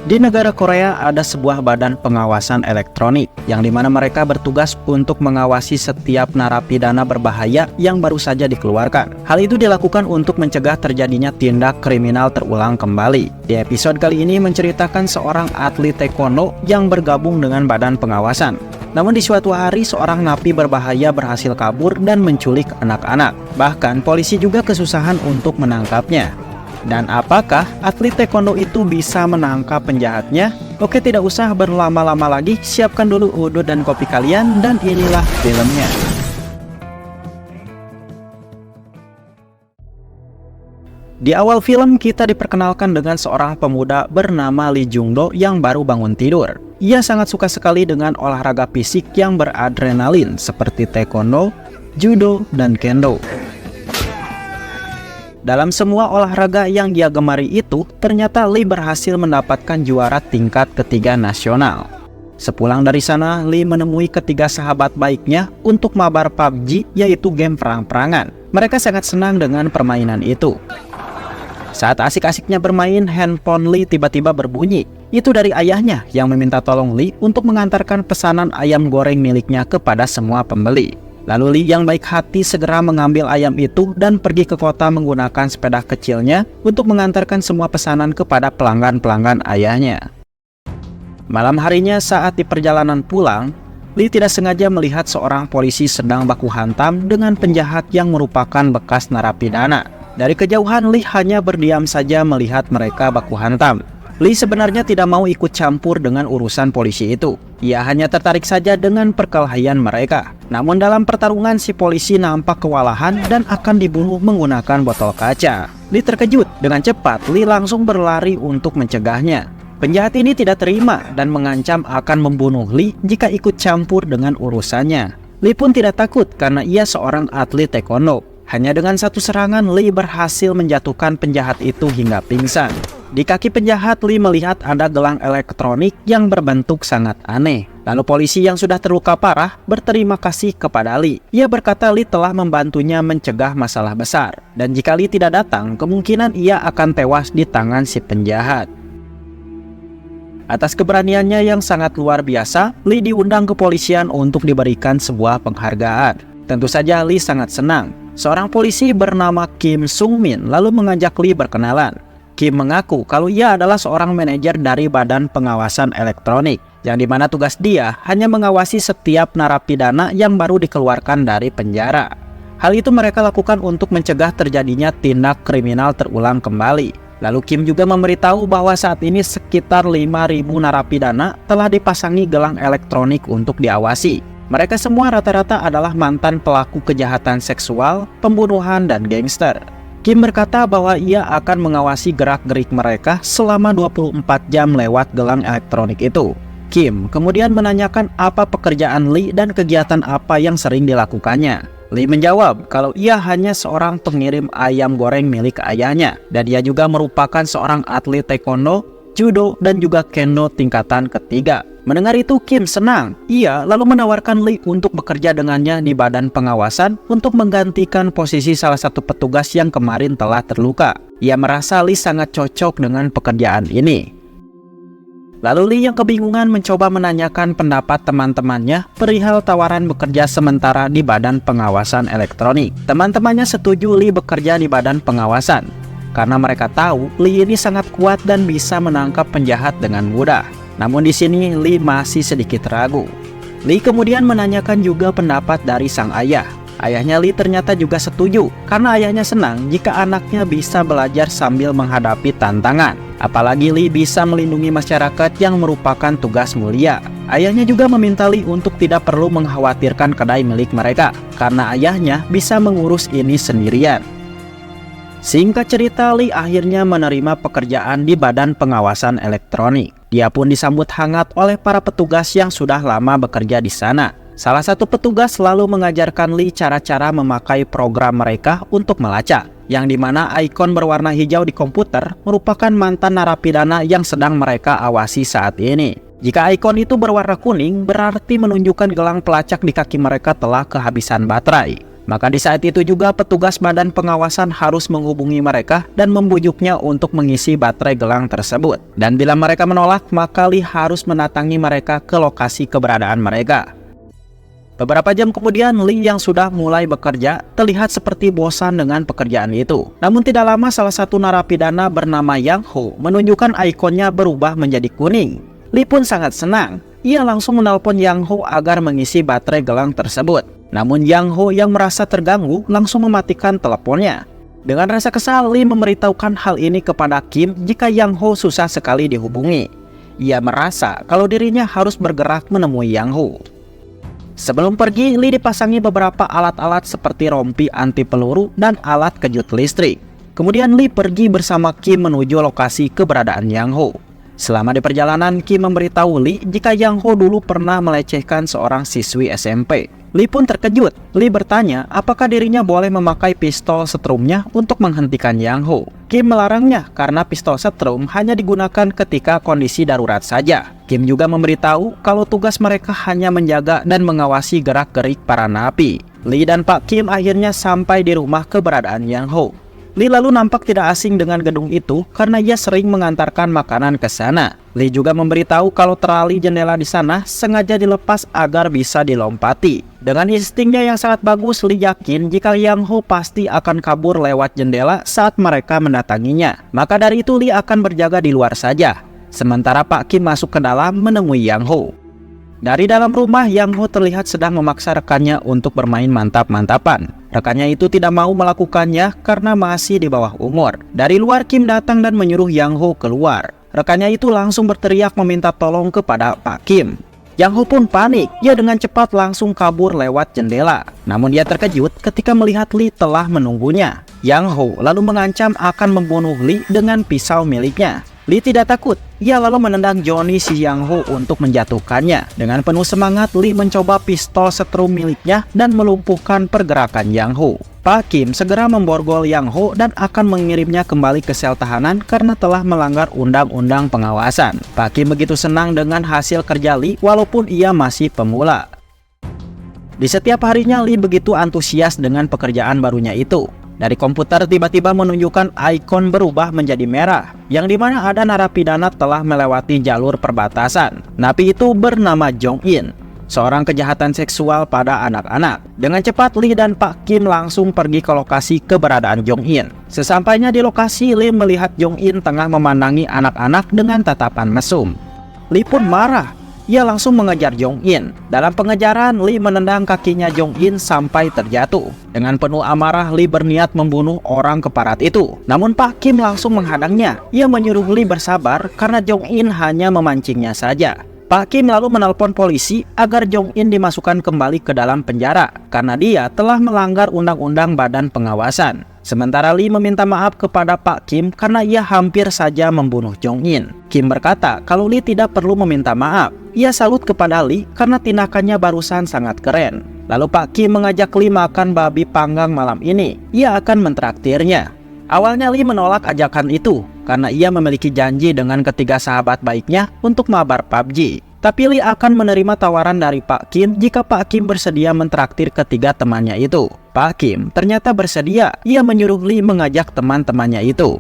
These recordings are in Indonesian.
Di negara Korea ada sebuah badan pengawasan elektronik yang dimana mereka bertugas untuk mengawasi setiap narapidana berbahaya yang baru saja dikeluarkan. Hal itu dilakukan untuk mencegah terjadinya tindak kriminal terulang kembali. Di episode kali ini menceritakan seorang atlet taekwondo yang bergabung dengan badan pengawasan. Namun di suatu hari seorang napi berbahaya berhasil kabur dan menculik anak-anak. Bahkan polisi juga kesusahan untuk menangkapnya. Dan apakah atlet taekwondo itu bisa menangkap penjahatnya? Oke, tidak usah berlama-lama lagi, siapkan dulu udut dan kopi kalian dan inilah filmnya. Di awal film kita diperkenalkan dengan seorang pemuda bernama Lee Jung-do yang baru bangun tidur. Ia sangat suka sekali dengan olahraga fisik yang beradrenalin seperti taekwondo, judo, dan kendo. Dalam semua olahraga yang dia gemari itu, ternyata Lee berhasil mendapatkan juara tingkat ketiga nasional. Sepulang dari sana, Lee menemui ketiga sahabat baiknya untuk mabar PUBG, yaitu game perang-perangan. Mereka sangat senang dengan permainan itu. Saat asik-asiknya bermain, handphone Lee tiba-tiba berbunyi. Itu dari ayahnya yang meminta tolong Lee untuk mengantarkan pesanan ayam goreng miliknya kepada semua pembeli. Lalu Lee yang baik hati segera mengambil ayam itu dan pergi ke kota menggunakan sepeda kecilnya untuk mengantarkan semua pesanan kepada pelanggan-pelanggan ayahnya. Malam harinya saat di perjalanan pulang, Lee tidak sengaja melihat seorang polisi sedang baku hantam dengan penjahat yang merupakan bekas narapidana. Dari kejauhan Lee hanya berdiam saja melihat mereka baku hantam. Lee sebenarnya tidak mau ikut campur dengan urusan polisi itu. Ia hanya tertarik saja dengan perkelahian mereka. Namun dalam pertarungan si polisi nampak kewalahan dan akan dibunuh menggunakan botol kaca. Lee terkejut. Dengan cepat Lee langsung berlari untuk mencegahnya. Penjahat ini tidak terima dan mengancam akan membunuh Lee jika ikut campur dengan urusannya. Lee pun tidak takut karena ia seorang atlet taekwondo. Hanya dengan satu serangan Lee berhasil menjatuhkan penjahat itu hingga pingsan. Di kaki penjahat Lee melihat ada gelang elektronik yang berbentuk sangat aneh. Lalu polisi yang sudah terluka parah berterima kasih kepada Lee. Ia berkata Lee telah membantunya mencegah masalah besar. Dan jika Lee tidak datang, kemungkinan ia akan tewas di tangan si penjahat. Atas keberaniannya yang sangat luar biasa, Lee diundang ke kepolisian untuk diberikan sebuah penghargaan. Tentu saja Lee sangat senang. Seorang polisi bernama Kim Sung Min lalu mengajak Lee berkenalan. Kim mengaku kalau ia adalah seorang manajer dari Badan Pengawasan Elektronik, yang dimana tugas dia hanya mengawasi setiap narapidana yang baru dikeluarkan dari penjara. Hal itu mereka lakukan untuk mencegah terjadinya tindak kriminal terulang kembali. Lalu Kim juga memberitahu bahwa saat ini sekitar 5.000 narapidana telah dipasangi gelang elektronik untuk diawasi. Mereka semua rata-rata adalah mantan pelaku kejahatan seksual, pembunuhan, dan gangster. Kim berkata bahwa ia akan mengawasi gerak-gerik mereka selama 24 jam lewat gelang elektronik itu. Kim kemudian menanyakan apa pekerjaan Lee dan kegiatan apa yang sering dilakukannya. Lee menjawab kalau ia hanya seorang pengirim ayam goreng milik ayahnya, dan dia juga merupakan seorang atlet taekwondo, judo, dan juga kendo tingkatan ketiga. Mendengar itu Kim senang. Ia lalu menawarkan Lee untuk bekerja dengannya di badan pengawasan untuk menggantikan posisi salah satu petugas yang kemarin telah terluka. Ia merasa Lee sangat cocok dengan pekerjaan ini. Lalu Lee yang kebingungan mencoba menanyakan pendapat teman-temannya perihal tawaran bekerja sementara di badan pengawasan elektronik. Teman-temannya setuju Lee bekerja di badan pengawasan karena mereka tahu Lee ini sangat kuat dan bisa menangkap penjahat dengan mudah. Namun di sini Lee masih sedikit ragu. Lee kemudian menanyakan juga pendapat dari sang ayah. Ayahnya Lee ternyata juga setuju karena ayahnya senang jika anaknya bisa belajar sambil menghadapi tantangan. Apalagi Lee bisa melindungi masyarakat yang merupakan tugas mulia. Ayahnya juga meminta Lee untuk tidak perlu mengkhawatirkan kedai milik mereka karena ayahnya bisa mengurus ini sendirian. Singkat cerita, Lee akhirnya menerima pekerjaan di Badan Pengawasan Elektronik. Dia pun disambut hangat oleh para petugas yang sudah lama bekerja di sana. Salah satu petugas lalu mengajarkan Lee cara-cara memakai program mereka untuk melacak, yang dimana ikon berwarna hijau di komputer merupakan mantan narapidana yang sedang mereka awasi saat ini. Jika ikon itu berwarna kuning, berarti menunjukkan gelang pelacak di kaki mereka telah kehabisan baterai. Maka di saat itu juga petugas badan pengawasan harus menghubungi mereka dan membujuknya untuk mengisi baterai gelang tersebut. Dan bila mereka menolak, maka Lee harus mendatangi mereka ke lokasi keberadaan mereka. Beberapa jam kemudian, Lee yang sudah mulai bekerja terlihat seperti bosan dengan pekerjaan itu. Namun tidak lama salah satu narapidana bernama Yang Ho menunjukkan ikonnya berubah menjadi kuning. Lee pun sangat senang. Ia langsung menelpon Yang Ho agar mengisi baterai gelang tersebut. Namun Yang Ho yang merasa terganggu langsung mematikan teleponnya. Dengan rasa kesal, Lee memberitahukan hal ini kepada Kim jika Yang Ho susah sekali dihubungi. Ia merasa kalau dirinya harus bergerak menemui Yang Ho. Sebelum pergi, Lee dipasangi beberapa alat-alat seperti rompi anti peluru dan alat kejut listrik. Kemudian Lee pergi bersama Kim menuju lokasi keberadaan Yang Ho. Selama di perjalanan, Kim memberitahu Lee jika Yang Ho dulu pernah melecehkan seorang siswi SMP. Lee pun terkejut. Lee bertanya apakah dirinya boleh memakai pistol setrumnya untuk menghentikan Yang Ho. Kim melarangnya karena pistol setrum hanya digunakan ketika kondisi darurat saja. Kim juga memberitahu kalau tugas mereka hanya menjaga dan mengawasi gerak-gerik para napi. Lee dan Pak Kim akhirnya sampai di rumah keberadaan Yang Ho. Lee lalu nampak tidak asing dengan gedung itu karena ia sering mengantarkan makanan ke sana. Lee juga memberitahu kalau terali jendela di sana sengaja dilepas agar bisa dilompati. Dengan instingnya yang sangat bagus, Lee yakin jika Yang Ho pasti akan kabur lewat jendela saat mereka mendatanginya. Maka dari itu Lee akan berjaga di luar saja. Sementara Pak Kim masuk ke dalam menemui Yang Ho. Dari dalam rumah, Yang Ho terlihat sedang memaksa rekannya untuk bermain mantap-mantapan. Rekannya itu tidak mau melakukannya karena masih di bawah umur. Dari luar, Kim datang dan menyuruh Yang Ho keluar. Rekannya itu langsung berteriak meminta tolong kepada Pak Kim. Yang Ho pun panik. Ia dengan cepat langsung kabur lewat jendela. Namun dia terkejut ketika melihat Lee telah menunggunya. Yang Ho lalu mengancam akan membunuh Lee dengan pisau miliknya. Lee tidak takut. Ia lalu menendang Johnny si Yang Ho untuk menjatuhkannya. Dengan penuh semangat, Lee mencoba pistol setrum miliknya dan melumpuhkan pergerakan Yang Ho. Pak Kim segera memborgol Yang Ho dan akan mengirimnya kembali ke sel tahanan karena telah melanggar undang-undang pengawasan. Pak Kim begitu senang dengan hasil kerja Lee walaupun ia masih pemula. Di setiap harinya Lee begitu antusias dengan pekerjaan barunya itu. Dari komputer tiba-tiba menunjukkan ikon berubah menjadi merah, yang dimana ada narapidana telah melewati jalur perbatasan. Napi itu bernama Jong In, seorang kejahatan seksual pada anak-anak. Dengan cepat Lee dan Pak Kim langsung pergi ke lokasi keberadaan Jong In. Sesampainya di lokasi, Lee melihat Jong In tengah memandangi anak-anak dengan tatapan mesum. Lee pun marah. Ia langsung mengejar Jong In. Dalam pengejaran, Lee menendang kakinya Jong In sampai terjatuh. Dengan penuh amarah, Lee berniat membunuh orang keparat itu. Namun Pak Kim langsung menghadangnya. Ia menyuruh Lee bersabar karena Jong In hanya memancingnya saja. Pak Kim lalu menelpon polisi agar Jong In dimasukkan kembali ke dalam penjara karena dia telah melanggar undang-undang badan pengawasan. Sementara Lee meminta maaf kepada Pak Kim karena ia hampir saja membunuh Jong In. Kim berkata kalau Lee tidak perlu meminta maaf. Ia salut kepada Lee karena tindakannya barusan sangat keren. Lalu Pak Kim mengajak Lee makan babi panggang malam ini. Ia akan mentraktirnya. Awalnya Lee menolak ajakan itu karena ia memiliki janji dengan ketiga sahabat baiknya untuk mabar PUBG. Tapi Lee akan menerima tawaran dari Pak Kim jika Pak Kim bersedia mentraktir ketiga temannya itu. Pak Kim ternyata bersedia. Ia menyuruh Lee mengajak teman-temannya itu.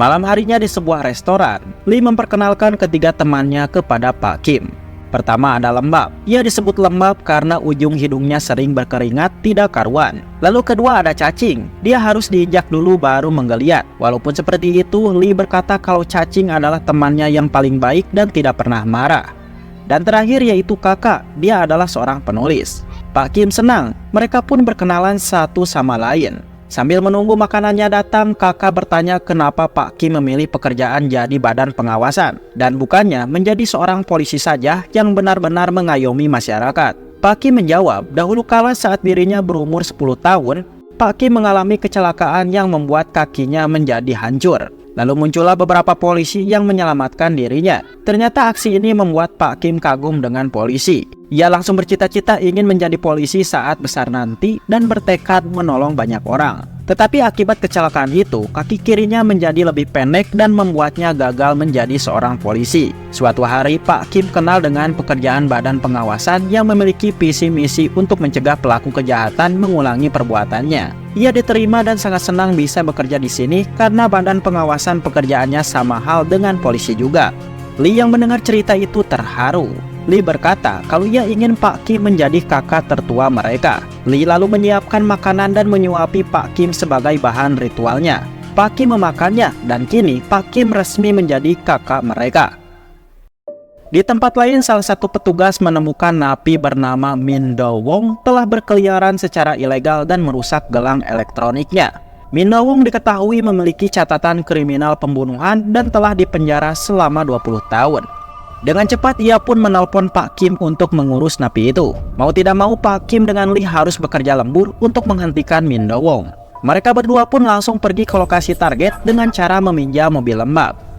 Malam harinya di sebuah restoran, Lee memperkenalkan ketiga temannya kepada Pak Kim. Pertama ada Lembab. Ia disebut Lembab karena ujung hidungnya sering berkeringat tidak karuan. Lalu kedua ada Cacing. Dia harus diinjak dulu baru menggeliat. Walaupun seperti itu, Lee berkata kalau Cacing adalah temannya yang paling baik dan tidak pernah marah. Dan terakhir yaitu Kakak. Dia adalah seorang penulis. Pak Kim senang. Mereka pun berkenalan satu sama lain. Sambil menunggu makanannya datang, Kakak bertanya kenapa Pak Kim memilih pekerjaan jadi badan pengawasan dan bukannya menjadi seorang polisi saja yang benar-benar mengayomi masyarakat. Pak Kim menjawab, dahulu kala saat dirinya berumur 10 tahun, Pak Kim mengalami kecelakaan yang membuat kakinya menjadi hancur. Lalu muncullah beberapa polisi yang menyelamatkan dirinya. Ternyata aksi ini membuat Pak Kim kagum dengan polisi. Ia langsung bercita-cita ingin menjadi polisi saat besar nanti dan bertekad menolong banyak orang. Tetapi akibat kecelakaan itu, kaki kirinya menjadi lebih pendek dan membuatnya gagal menjadi seorang polisi. Suatu hari, Pak Kim kenal dengan pekerjaan badan pengawasan yang memiliki visi misi untuk mencegah pelaku kejahatan mengulangi perbuatannya. Ia diterima dan sangat senang bisa bekerja di sini karena badan pengawasan pekerjaannya sama hal dengan polisi juga. Lee yang mendengar cerita itu terharu. Lee berkata kalau ia ingin Pak Kim menjadi kakak tertua mereka. Lee lalu menyiapkan makanan dan menyuapi Pak Kim sebagai bahan ritualnya. Pak Kim memakannya dan kini Pak Kim resmi menjadi kakak mereka. Di tempat lain, salah satu petugas menemukan napi bernama Min Do Wong telah berkeliaran secara ilegal dan merusak gelang elektroniknya. Min Do Wong diketahui memiliki catatan kriminal pembunuhan dan telah dipenjara selama 20 tahun. Dengan cepat ia pun menelpon Pak Kim untuk mengurus napi itu. Mau tidak mau Pak Kim dengan Lee harus bekerja lembur untuk menghentikan Min Do Wong. Mereka berdua pun langsung pergi ke lokasi target dengan cara meminjam mobil lembab.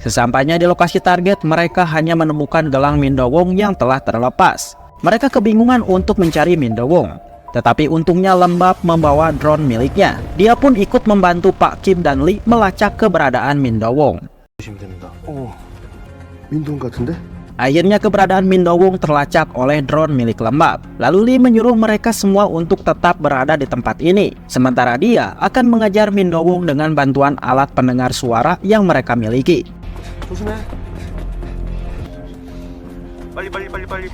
Sesampainya di lokasi target, mereka hanya menemukan gelang Min Do Wong yang telah terlepas. Mereka kebingungan untuk mencari Min Do Wong. Tetapi untungnya lembab membawa drone miliknya. Dia pun ikut membantu Pak Kim dan Lee melacak keberadaan Min Do Wong. 민동 같은데? Akhirnya keberadaan Min Do Wong terlacak oleh drone milik lembab. Lalu Lee menyuruh mereka semua untuk tetap berada di tempat ini. Sementara dia akan mengajar Min Do Wong dengan bantuan alat pendengar suara yang mereka miliki. 조심해. 빨리.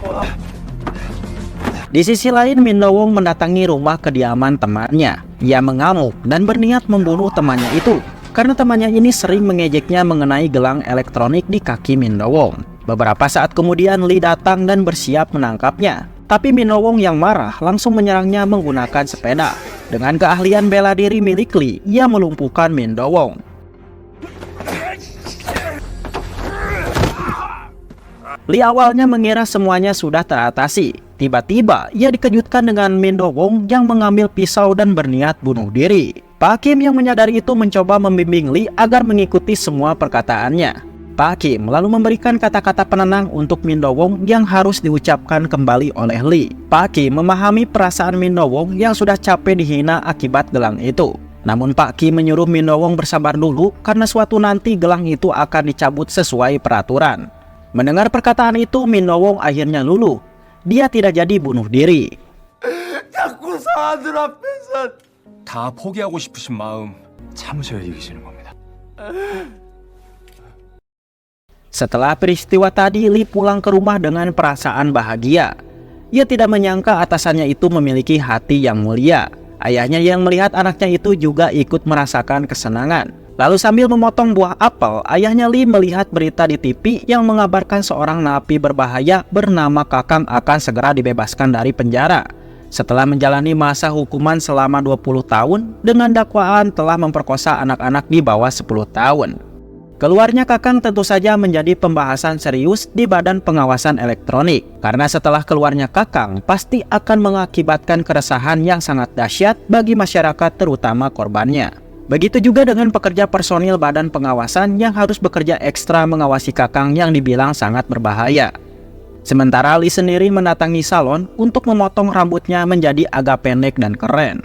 Di sisi lain, Min Do Wong mendatangi rumah kediaman temannya. Ia mengamuk dan berniat membunuh temannya itu. Karena temannya ini sering mengejeknya mengenai gelang elektronik di kaki Min Do Wong. Beberapa saat kemudian Lee datang dan bersiap menangkapnya. Tapi Min Do Wong yang marah langsung menyerangnya menggunakan sepeda. Dengan keahlian bela diri milik Lee, ia melumpuhkan Min Do Wong. Lee awalnya mengira semuanya sudah teratasi. Tiba-tiba ia dikejutkan dengan Min Do Wong yang mengambil pisau dan berniat bunuh diri. Pak Kim yang menyadari itu mencoba membimbing Lee agar mengikuti semua perkataannya. Pak Kim lalu memberikan kata-kata penenang untuk Min Do Wong yang harus diucapkan kembali oleh Lee. Pak Kim memahami perasaan Min Do Wong yang sudah capek dihina akibat gelang itu. Namun Pak Kim menyuruh Min Do Wong bersabar dulu karena suatu nanti gelang itu akan dicabut sesuai peraturan. Mendengar perkataan itu, Min Do Wong akhirnya luluh. Dia tidak jadi bunuh diri. 자꾸 사람들 앞에서 다 포기하고 싶으신 마음 참으셔야 이기시는 겁니다. Setelah peristiwa tadi, Lee pulang ke rumah dengan perasaan bahagia. Ia tidak menyangka atasannya itu memiliki hati yang mulia. Ayahnya yang melihat anaknya itu juga ikut merasakan kesenangan. Lalu sambil memotong buah apel, ayahnya Lee melihat berita di TV yang mengabarkan seorang napi berbahaya bernama Kakang akan segera dibebaskan dari penjara. Setelah menjalani masa hukuman selama 20 tahun dengan dakwaan telah memperkosa anak-anak di bawah 10 tahun. Keluarnya Kakang tentu saja menjadi pembahasan serius di Badan Pengawasan Elektronik. Karena setelah keluarnya Kakang pasti akan mengakibatkan keresahan yang sangat dahsyat bagi masyarakat terutama korbannya. Begitu juga dengan pekerja personil Badan Pengawasan yang harus bekerja ekstra mengawasi Kakang yang dibilang sangat berbahaya. Sementara Lee sendiri mendatangi salon untuk memotong rambutnya menjadi agak pendek dan keren.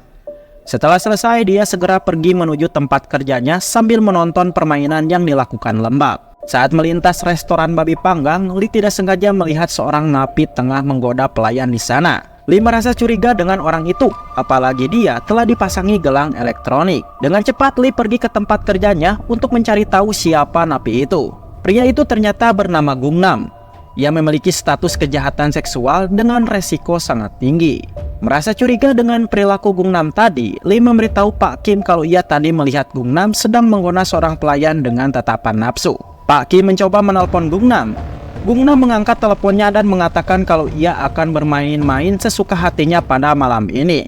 Setelah selesai, dia segera pergi menuju tempat kerjanya sambil menonton permainan yang dilakukan lembab. Saat melintas restoran babi panggang, Lee tidak sengaja melihat seorang napi tengah menggoda pelayan di sana. Lee merasa curiga dengan orang itu, apalagi dia telah dipasangi gelang elektronik. Dengan cepat Lee pergi ke tempat kerjanya untuk mencari tahu siapa napi itu. Pria itu ternyata bernama Gungnam. Ia memiliki status kejahatan seksual dengan resiko sangat tinggi. Merasa curiga dengan perilaku Gungnam tadi, Lee memberitahu Pak Kim kalau ia tadi melihat Gungnam sedang menggoda seorang pelayan dengan tatapan nafsu. Pak Kim mencoba menelpon Gungnam. Gungnam mengangkat teleponnya dan mengatakan kalau ia akan bermain-main sesuka hatinya pada malam ini.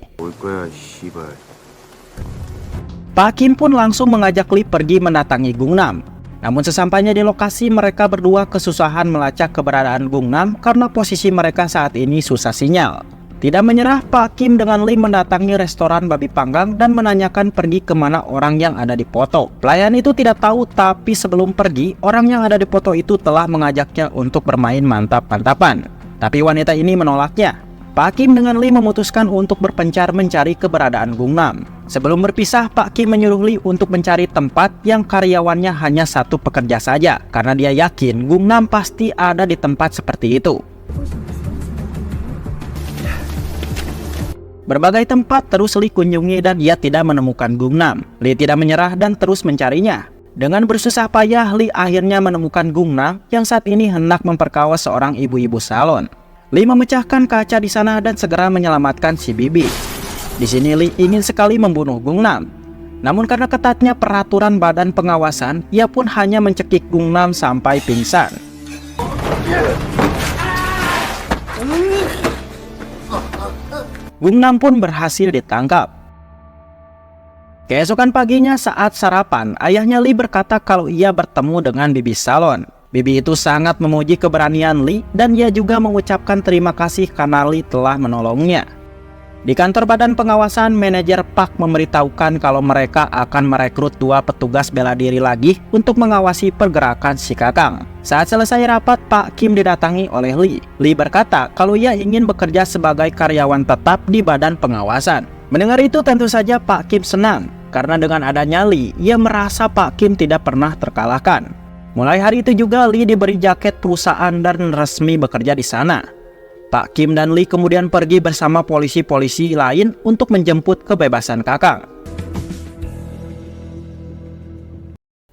Pak Kim pun langsung mengajak Lee pergi mendatangi Gungnam. Namun sesampainya di lokasi, mereka berdua kesusahan melacak keberadaan Gungnam karena posisi mereka saat ini susah sinyal. Tidak menyerah, Pak Kim dengan Lee mendatangi restoran babi panggang dan menanyakan pergi kemana orang yang ada di foto. Pelayan itu tidak tahu, tapi sebelum pergi, orang yang ada di foto itu telah mengajaknya untuk bermain mantap-mantapan. Tapi wanita ini menolaknya. Pak Kim dengan Lee memutuskan untuk berpencar mencari keberadaan Gangnam. Sebelum berpisah, Pak Kim menyuruh Lee untuk mencari tempat yang karyawannya hanya satu pekerja saja, karena dia yakin Gangnam pasti ada di tempat seperti itu. Berbagai tempat terus Lee kunjungi dan ia tidak menemukan Gangnam. Lee tidak menyerah dan terus mencarinya. Dengan bersusah payah, Lee akhirnya menemukan Gangnam yang saat ini hendak memperkosa seorang ibu-ibu salon. Lee memecahkan kaca di sana dan segera menyelamatkan si bibi. Di sini Lee ingin sekali membunuh Gangnam. Namun karena ketatnya peraturan badan pengawasan, ia pun hanya mencekik Gangnam sampai pingsan. Gangnam pun berhasil ditangkap. Keesokan paginya saat sarapan, ayahnya Lee berkata kalau ia bertemu dengan bibi salon. Bibi itu sangat memuji keberanian Lee dan ia juga mengucapkan terima kasih karena Lee telah menolongnya. Di kantor badan pengawasan, manajer Park memberitahukan kalau mereka akan merekrut 2 petugas bela diri lagi untuk mengawasi pergerakan si Kakang. Saat selesai rapat, Pak Kim didatangi oleh Lee. Lee berkata kalau ia ingin bekerja sebagai karyawan tetap di badan pengawasan. Mendengar itu tentu saja Pak Kim senang, karena dengan adanya Lee, ia merasa Pak Kim tidak pernah terkalahkan. Mulai hari itu juga Lee diberi jaket perusahaan dan resmi bekerja di sana. Pak Kim dan Lee kemudian pergi bersama polisi-polisi lain untuk menjemput kebebasan Kakang.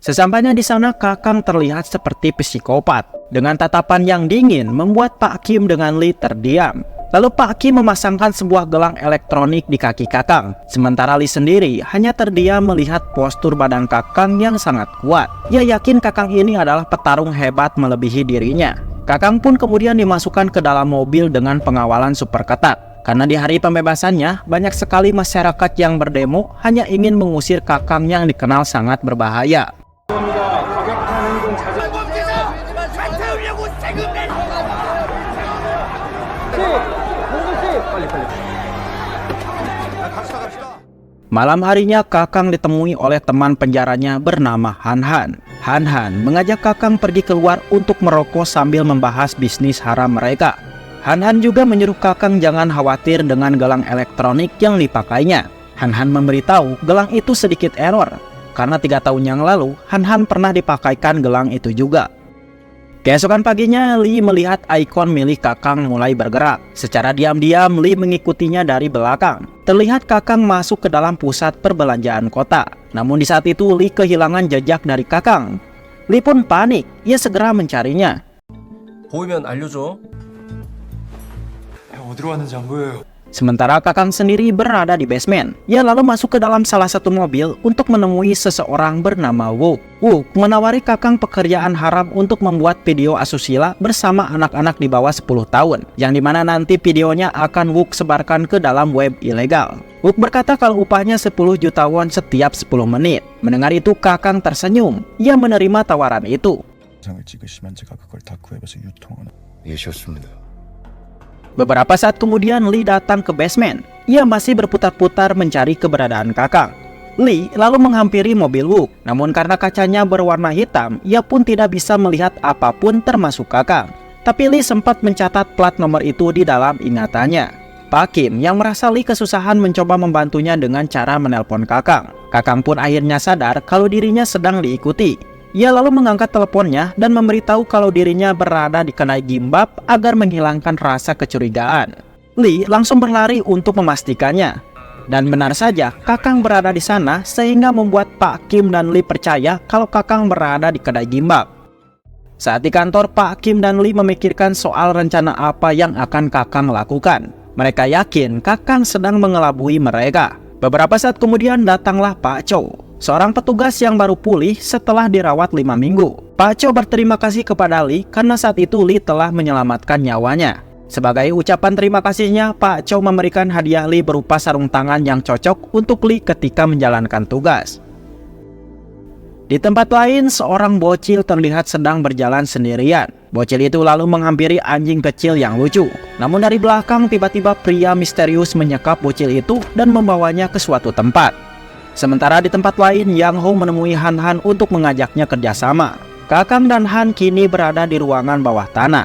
Sesampainya di sana, Kakang terlihat seperti psikopat. Dengan tatapan yang dingin membuat Pak Kim dengan Lee terdiam. Lalu Pak Kim memasangkan sebuah gelang elektronik di kaki Kakang. Sementara Lee sendiri hanya terdiam melihat postur badan Kakang yang sangat kuat. Ia yakin Kakang ini adalah petarung hebat melebihi dirinya. Kakang pun kemudian dimasukkan ke dalam mobil dengan pengawalan super ketat. Karena di hari pembebasannya, banyak sekali masyarakat yang berdemo hanya ingin mengusir Kakang yang dikenal sangat berbahaya. Malam harinya Kakang ditemui oleh teman penjaranya bernama Han Han. Han Han mengajak Kakang pergi keluar untuk merokok sambil membahas bisnis haram mereka. Han Han juga menyuruh Kakang jangan khawatir dengan gelang elektronik yang dipakainya. Han Han memberitahu gelang itu sedikit error, karena 3 tahun yang lalu Han Han pernah dipakaikan gelang itu juga. Keesokan paginya, Lee melihat ikon milik Kakang mulai bergerak. Secara diam-diam, Lee mengikutinya dari belakang. Terlihat Kakang masuk ke dalam pusat perbelanjaan kota. Namun di saat itu, Lee kehilangan jejak dari Kakang. Lee pun panik, ia segera mencarinya. 보이면 알려줘. 어디로 왔는지 안 보여요. Sementara Kakang sendiri berada di basement. Ia lalu masuk ke dalam salah satu mobil untuk menemui seseorang bernama Wook. Wook menawari Kakang pekerjaan haram untuk membuat video asusila bersama anak-anak di bawah 10 tahun, yang dimana nanti videonya akan Wook sebarkan ke dalam web ilegal. Wook berkata kalau upahnya 10 juta won setiap 10 menit. Mendengar itu Kakang tersenyum. Ia menerima tawaran itu. 예, 좋습니다. Beberapa saat kemudian Lee datang ke basement. Ia masih berputar-putar mencari keberadaan Kakang. Lee lalu menghampiri mobil Wook. Namun karena kacanya berwarna hitam, ia pun tidak bisa melihat apapun termasuk Kakang. Tapi Lee sempat mencatat plat nomor itu di dalam ingatannya. Pak Kim yang merasa Lee kesusahan mencoba membantunya dengan cara menelpon Kakang. Kakang pun akhirnya sadar kalau dirinya sedang diikuti. Ia lalu mengangkat teleponnya dan memberitahu kalau dirinya berada di kedai gimbap agar menghilangkan rasa kecurigaan. Lee langsung berlari untuk memastikannya. Dan benar saja, Kakang berada di sana sehingga membuat Pak Kim dan Lee percaya kalau Kakang berada di kedai gimbap. Saat di kantor, Pak Kim dan Lee memikirkan soal rencana apa yang akan Kakang lakukan. Mereka yakin Kakang sedang mengelabui mereka. Beberapa saat kemudian datanglah Pak Chow, seorang petugas yang baru pulih setelah dirawat 5 minggu. Pak Chow berterima kasih kepada Lee karena saat itu Lee telah menyelamatkan nyawanya. Sebagai ucapan terima kasihnya, Pak Chow memberikan hadiah Lee berupa sarung tangan yang cocok untuk Lee ketika menjalankan tugas. Di tempat lain, seorang bocil terlihat sedang berjalan sendirian. Bocil itu lalu menghampiri anjing kecil yang lucu. Namun dari belakang tiba-tiba pria misterius menyekap bocil itu dan membawanya ke suatu tempat. Sementara di tempat lain, Yang Ho menemui Han Han untuk mengajaknya kerjasama. Kakang dan Han kini berada di ruangan bawah tanah.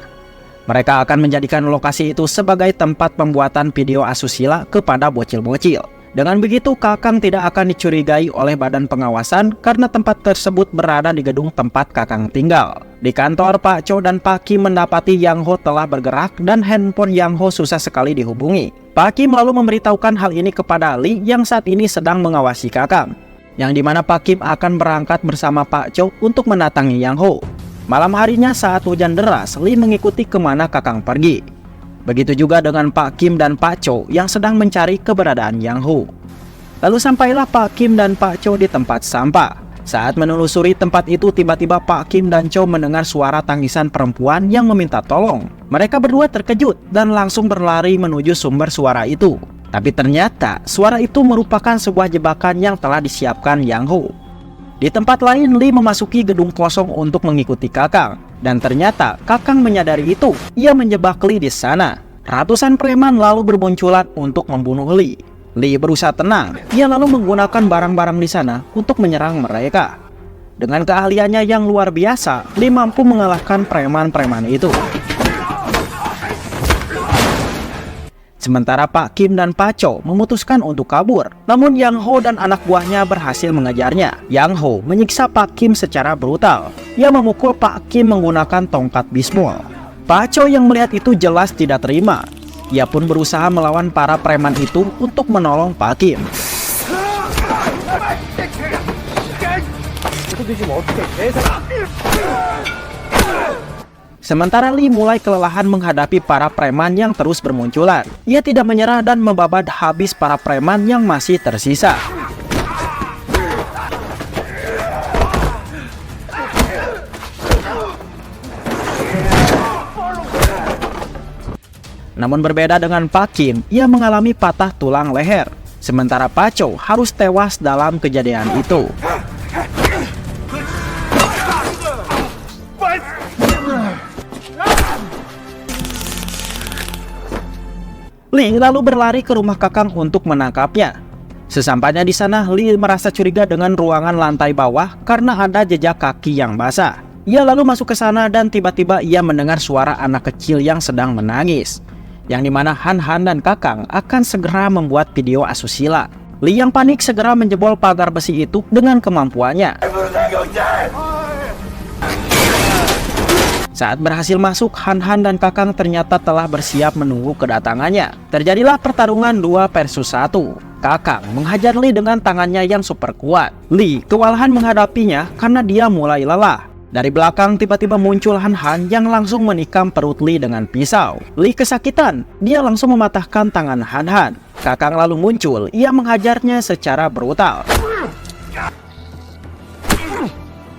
Mereka akan menjadikan lokasi itu sebagai tempat pembuatan video asusila kepada bocil-bocil. Dengan begitu, Kakang tidak akan dicurigai oleh badan pengawasan karena tempat tersebut berada di gedung tempat Kakang tinggal. Di kantor, Pak Cho dan Pak Kim mendapati Yang Ho telah bergerak dan handphone Yang Ho susah sekali dihubungi. Pak Kim lalu memberitahukan hal ini kepada Lee yang saat ini sedang mengawasi Kakang, yang dimana Pak Kim akan berangkat bersama Pak Cho untuk mendatangi Yang Ho. Malam harinya saat hujan deras, Lee mengikuti kemana Kakang pergi. Begitu juga dengan Pak Kim dan Pak Cho yang sedang mencari keberadaan Yang Ho. Lalu sampailah Pak Kim dan Pak Cho di tempat sampah. Saat menelusuri tempat itu, tiba-tiba Pak Kim dan Cho mendengar suara tangisan perempuan yang meminta tolong. Mereka berdua terkejut dan langsung berlari menuju sumber suara itu. Tapi ternyata suara itu merupakan sebuah jebakan yang telah disiapkan Yang Ho. Di tempat lain, Lee memasuki gedung kosong untuk mengikuti Kakang. Dan ternyata Kakang menyadari itu. Ia menjebak Lee di sana. Ratusan preman lalu bermunculan untuk membunuh Lee. Lee berusaha tenang. Ia lalu menggunakan barang-barang di sana untuk menyerang mereka. Dengan keahliannya yang luar biasa, Lee mampu mengalahkan preman-preman itu. Sementara Pak Kim dan Pak Cho memutuskan untuk kabur. Namun Yang Ho dan anak buahnya berhasil mengejarnya. Yang Ho menyiksa Pak Kim secara brutal. Ia memukul Pak Kim menggunakan tongkat bisbol. Pak Cho yang melihat itu jelas tidak terima. Ia pun berusaha melawan para preman itu untuk menolong Pak Kim. Sementara Lee mulai kelelahan menghadapi para preman yang terus bermunculan. Ia tidak menyerah dan membabat habis para preman yang masih tersisa. Namun berbeda dengan Pak Kim, ia mengalami patah tulang leher. Sementara Pak Cho harus tewas dalam kejadian itu. Lee lalu berlari ke rumah Kakang untuk menangkapnya. Sesampainya di sana, Lee merasa curiga dengan ruangan lantai bawah karena ada jejak kaki yang basah. Ia lalu masuk ke sana dan tiba-tiba ia mendengar suara anak kecil yang sedang menangis, yang dimana Han Han dan Kakang akan segera membuat video asusila. Lee yang panik segera menjebol pagar besi itu dengan kemampuannya. Saat berhasil masuk, Han Han dan Kakang ternyata telah bersiap menunggu kedatangannya. Terjadilah pertarungan 2 versus 1. Kakang menghajar Lee dengan tangannya yang super kuat. Lee kewalahan menghadapinya karena dia mulai lelah. Dari belakang tiba-tiba muncul Han Han yang langsung menikam perut Lee dengan pisau. Lee kesakitan, dia langsung mematahkan tangan Han Han. Kakang lalu muncul, ia menghajarnya secara brutal.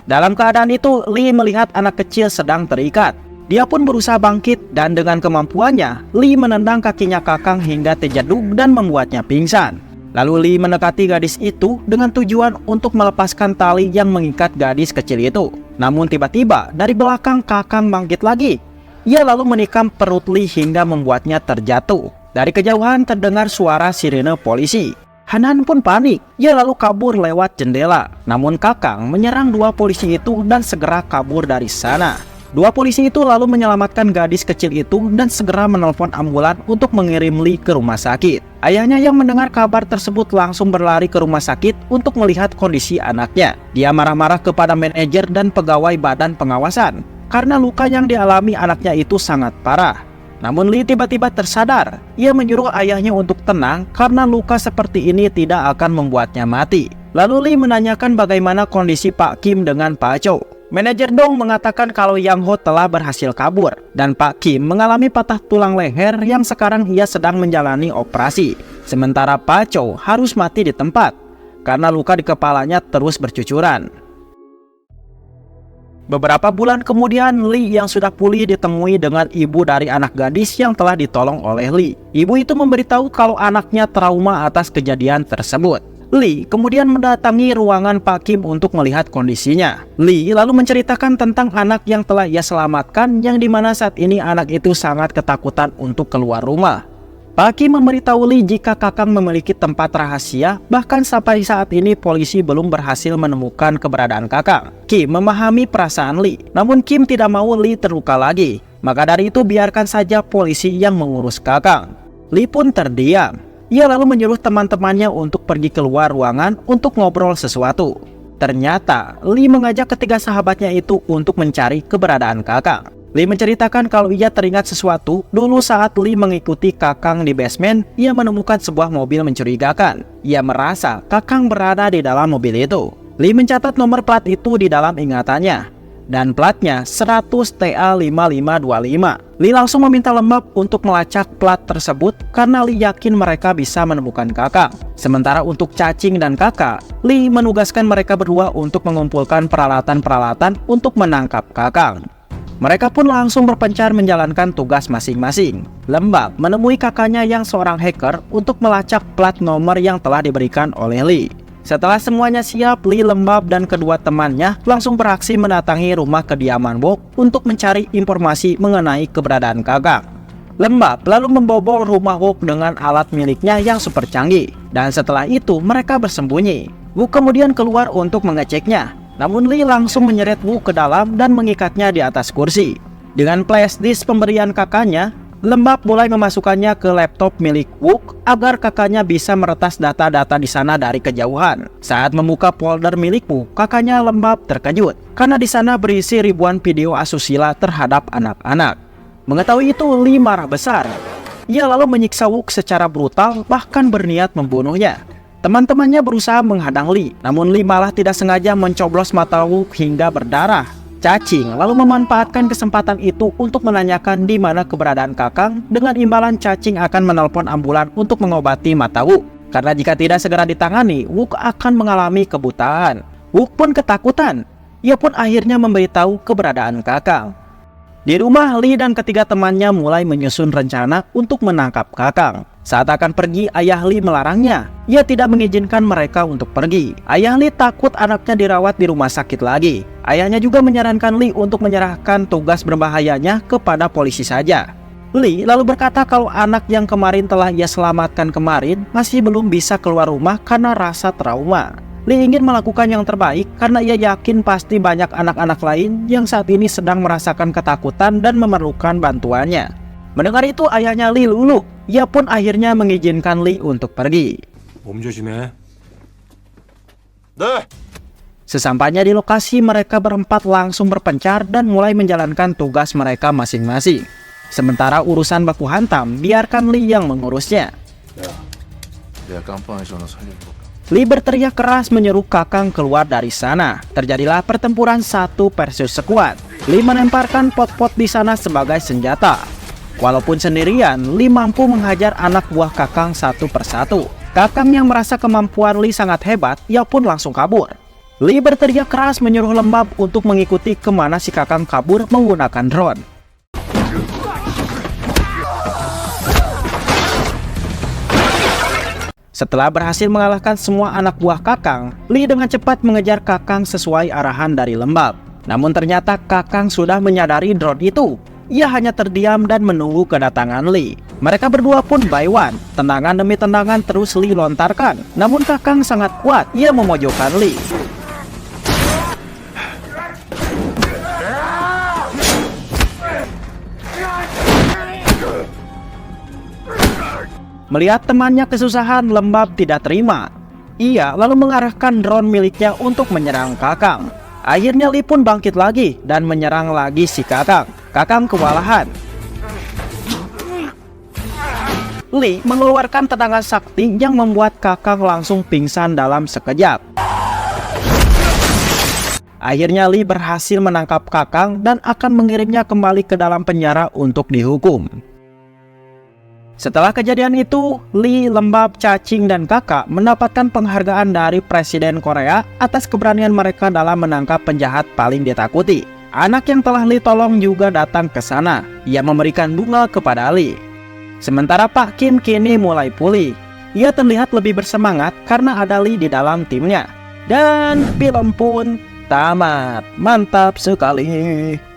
Dalam keadaan itu, Lee melihat anak kecil sedang terikat. Dia pun berusaha bangkit dan dengan kemampuannya, Lee menendang kakinya Kakang hingga terjatuh dan membuatnya pingsan. Lalu Lee mendekati gadis itu dengan tujuan untuk melepaskan tali yang mengikat gadis kecil itu. Namun tiba-tiba dari belakang Kakang bangkit lagi. Ia lalu menikam perut Lee hingga membuatnya terjatuh. Dari kejauhan terdengar suara sirene polisi. Han Han pun panik, ia lalu kabur lewat jendela. Namun Kakang menyerang 2 polisi itu dan segera kabur dari sana. 2 polisi itu lalu menyelamatkan gadis kecil itu dan segera menelpon ambulan untuk mengirim Lee ke rumah sakit. Ayahnya yang mendengar kabar tersebut langsung berlari ke rumah sakit untuk melihat kondisi anaknya. Dia marah-marah kepada manajer dan pegawai badan pengawasan karena luka yang dialami anaknya itu sangat parah. Namun Lee tiba-tiba tersadar. Ia menyuruh ayahnya untuk tenang karena luka seperti ini tidak akan membuatnya mati. Lalu Lee menanyakan bagaimana kondisi Pak Kim dengan Pak Cho. Manajer Dong mengatakan kalau Yang Ho telah berhasil kabur dan Pak Kim mengalami patah tulang leher yang sekarang ia sedang menjalani operasi. Sementara Pak Cho harus mati di tempat karena luka di kepalanya terus bercucuran. Beberapa bulan kemudian, Lee yang sudah pulih ditemui dengan ibu dari anak gadis yang telah ditolong oleh Lee. Ibu itu memberitahu kalau anaknya trauma atas kejadian tersebut. Lee kemudian mendatangi ruangan Pak Kim untuk melihat kondisinya. Lee lalu menceritakan tentang anak yang telah ia selamatkan, yang dimana saat ini anak itu sangat ketakutan untuk keluar rumah. Pak Kim memberitahu Lee jika Kakang memiliki tempat rahasia, bahkan sampai saat ini polisi belum berhasil menemukan keberadaan Kakang. Kim memahami perasaan Lee, namun Kim tidak mau Lee terluka lagi. Maka dari itu biarkan saja polisi yang mengurus Kakang. Lee pun terdiam. Ia lalu menyuruh teman-temannya untuk pergi keluar ruangan untuk ngobrol sesuatu. Ternyata Lee mengajak ketiga sahabatnya itu untuk mencari keberadaan Kakang. Lee menceritakan kalau ia teringat sesuatu dulu saat Lee mengikuti Kakang di basement. Ia menemukan sebuah mobil mencurigakan. Ia merasa Kakang berada di dalam mobil itu. Lee mencatat nomor plat itu di dalam ingatannya, dan platnya 100 TA5525. Lee langsung meminta Lembab untuk melacak plat tersebut karena Lee yakin mereka bisa menemukan Kakang. Sementara untuk Cacing dan Kakak, Lee menugaskan mereka berdua untuk mengumpulkan peralatan-peralatan untuk menangkap Kakang. Mereka pun langsung berpencar menjalankan tugas masing-masing. Lembab menemui kakaknya yang seorang hacker untuk melacak plat nomor yang telah diberikan oleh Lee. Setelah semuanya siap, Lee, Lembab, dan kedua temannya langsung beraksi mendatangi rumah kediaman Wook untuk mencari informasi mengenai keberadaan Kakang. Lembab lalu membobol rumah Wook dengan alat miliknya yang super canggih, dan setelah itu mereka bersembunyi. Wook kemudian keluar untuk mengeceknya, namun Lee langsung menyeret Wook ke dalam dan mengikatnya di atas kursi. Dengan flash disk pemberian kakaknya, Lembab mulai memasukkannya ke laptop milik Wook agar kakaknya bisa meretas data-data di sana dari kejauhan. Saat membuka folder milik Wook, kakaknya Lembab terkejut karena di sana berisi ribuan video asusila terhadap anak-anak. Mengetahui itu, Lee marah besar. Ia lalu menyiksa Wook secara brutal, bahkan berniat membunuhnya. Teman-temannya berusaha menghadang Lee, namun Lee malah tidak sengaja mencoblos mata Wook hingga berdarah. Cacing lalu memanfaatkan kesempatan itu untuk menanyakan di mana keberadaan Kakang. Dengan imbalan Cacing akan menelpon ambulan untuk mengobati mata Wook, karena jika tidak segera ditangani, Wook akan mengalami kebutaan. Wook pun ketakutan. Ia pun akhirnya memberitahu keberadaan Kakang. Di rumah, Lee dan ketiga temannya mulai menyusun rencana untuk menangkap Kakang. Saat akan pergi, ayah Lee melarangnya. Ia tidak mengizinkan mereka untuk pergi. Ayah Lee takut anaknya dirawat di rumah sakit lagi. Ayahnya juga menyarankan Lee untuk menyerahkan tugas berbahayanya kepada polisi saja. Lee lalu berkata kalau anak yang kemarin telah ia selamatkan kemarin masih belum bisa keluar rumah karena rasa trauma. Lee ingin melakukan yang terbaik karena ia yakin pasti banyak anak-anak lain yang saat ini sedang merasakan ketakutan dan memerlukan bantuannya. Mendengar itu, ayahnya Lee luluh. Ia pun akhirnya mengizinkan Lee untuk pergi. 몸 조심해. 네. Sesampainya di lokasi, mereka berempat langsung berpencar dan mulai menjalankan tugas mereka masing-masing. Sementara urusan baku hantam, biarkan Lee yang mengurusnya. 내가 깜빵에서 너 살려볼까? Lee berteriak keras menyeru Kakang keluar dari sana. Terjadilah pertempuran 1 versus sekuat. Lee melemparkan pot-pot di sana sebagai senjata. Walaupun sendirian, Lee mampu menghajar anak buah Kakang satu persatu. Kakang yang merasa kemampuan Lee sangat hebat, ia pun langsung kabur. Lee berteriak keras menyuruh Lembab untuk mengikuti kemana si Kakang kabur menggunakan drone. Setelah berhasil mengalahkan semua anak buah Kakang, Lee dengan cepat mengejar Kakang sesuai arahan dari Lembab. Namun ternyata Kakang sudah menyadari drone itu. Ia hanya terdiam dan menunggu kedatangan Lee. Mereka berdua pun by one. Tendangan demi tendangan terus Lee lontarkan. Namun Kakang sangat kuat. Ia memojokkan Lee. Melihat temannya kesusahan, Lembab tidak terima. Ia lalu mengarahkan drone miliknya untuk menyerang Kakang. Akhirnya Lee pun bangkit lagi dan menyerang lagi si Kakang. Kakang kewalahan. Lee mengeluarkan tendangan sakti yang membuat Kakang langsung pingsan dalam sekejap. Akhirnya Lee berhasil menangkap Kakang dan akan mengirimnya kembali ke dalam penjara untuk dihukum. Setelah kejadian itu, Lee, Lembab, Cacing, dan Kakak mendapatkan penghargaan dari Presiden Korea atas keberanian mereka dalam menangkap penjahat paling ditakuti. Anak yang telah Lee tolong juga datang ke sana. Ia memberikan bunga kepada Lee. Sementara Pak Kim kini mulai pulih. Ia terlihat lebih bersemangat karena ada Lee di dalam timnya. Dan film pun tamat. Mantap sekali.